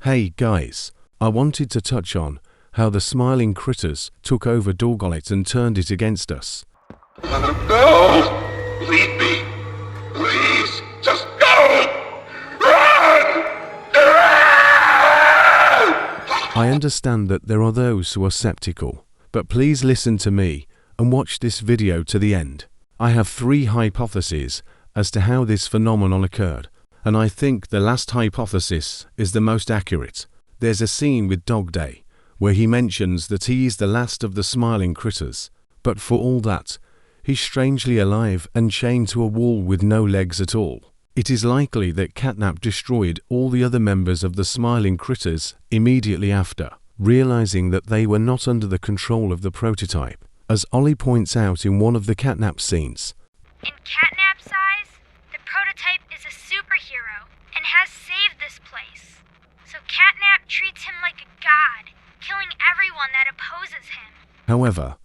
Hey guys, I wanted to touch on how the smiling critters took over Doggolet and turned it against us. No! Leave me! Please! Just go! Run! I understand that there are those who are skeptical, but please listen to me and watch this video to the end. I have 3 hypotheses as to how this phenomenon occurred, and I think the last hypothesis is the most accurate. There's a scene with Dog Day where he mentions that he is the last of the smiling critters, but for all that, he's strangely alive and chained to a wall with no legs at all. It is likely that Catnap destroyed all the other members of the smiling critters immediately after, realizing that they were not under the control of the prototype, as Ollie points out in one of the Catnap scenes. In Catnap's eyes, the prototype is a superhero and has saved this place. So Catnap treats him like a god, killing everyone that opposes him. However,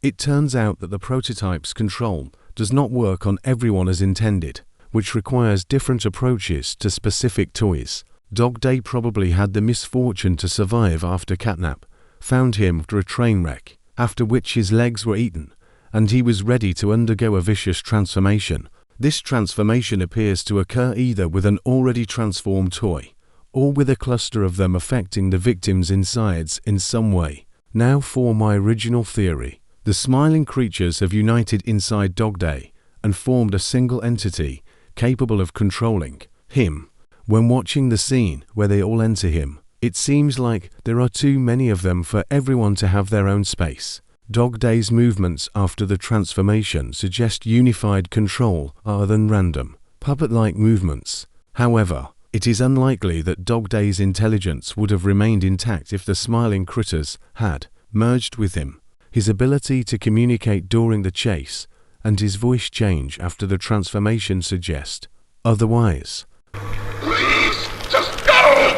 it turns out that the prototype's control does not work on everyone as intended, which requires different approaches to specific toys. Dog Day probably had the misfortune to survive after Catnap found him after a train wreck, after which his legs were eaten, and he was ready to undergo a vicious transformation. This transformation appears to occur either with an already transformed toy, or with a cluster of them affecting the victim's insides in some way. Now for my original theory. The smiling creatures have united inside Dog Day and formed a single entity capable of controlling him. When watching the scene where they all enter him, it seems like there are too many of them for everyone to have their own space. Dog Day's movements after the transformation suggest unified control other than random, puppet-like movements. However, it is unlikely that Dog Day's intelligence would have remained intact if the smiling critters had merged with him. His ability to communicate during the chase and his voice change after the transformation suggest otherwise. Please! Just go!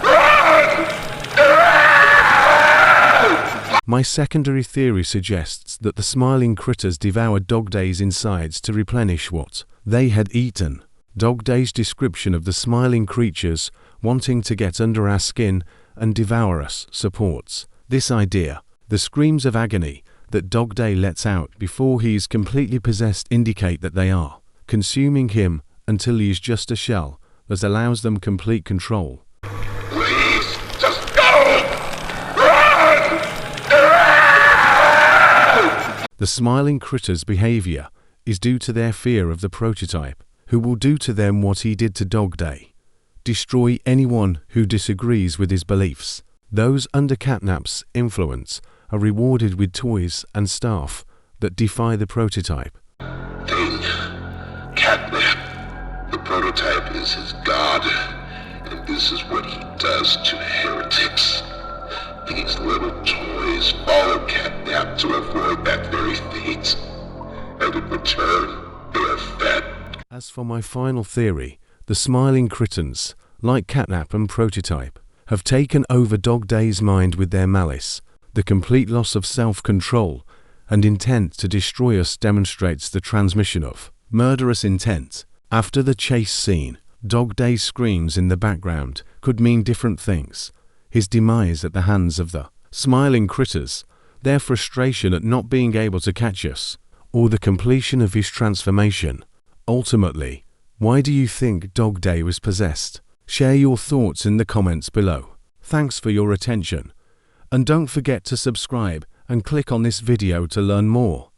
Run! My secondary theory suggests that the smiling critters devoured Dog Day's insides to replenish what they had eaten. Dog Day's description of the smiling creatures wanting to get under our skin and devour us supports this idea. The screams of agony that Dog Day lets out before he is completely possessed indicate that they are consuming him until he is just a shell that allows them complete control. Please! Just go! Run! The smiling critter's behavior is due to their fear of the prototype, who will do to them what he did to Dog Day: destroy anyone who disagrees with his beliefs. Those under Catnap's influence are rewarded with toys and staff that defy the prototype. Catnap. The prototype is his god, and this is what he does to heretics. These little toys follow Catnap to avoid that very fate, and in return, they are fed. As for my final theory, the smiling critters, like Catnap and prototype, have taken over Dog Day's mind with their malice. The complete loss of self-control and intent to destroy us demonstrates the transmission of murderous intent. After the chase scene, Dog Day's screams in the background could mean different things. His demise at the hands of the smiling critters, their frustration at not being able to catch us, or the completion of his transformation. Ultimately, why do you think Dog Day was possessed? Share your thoughts in the comments below. Thanks for your attention. And don't forget to subscribe and click on this video to learn more.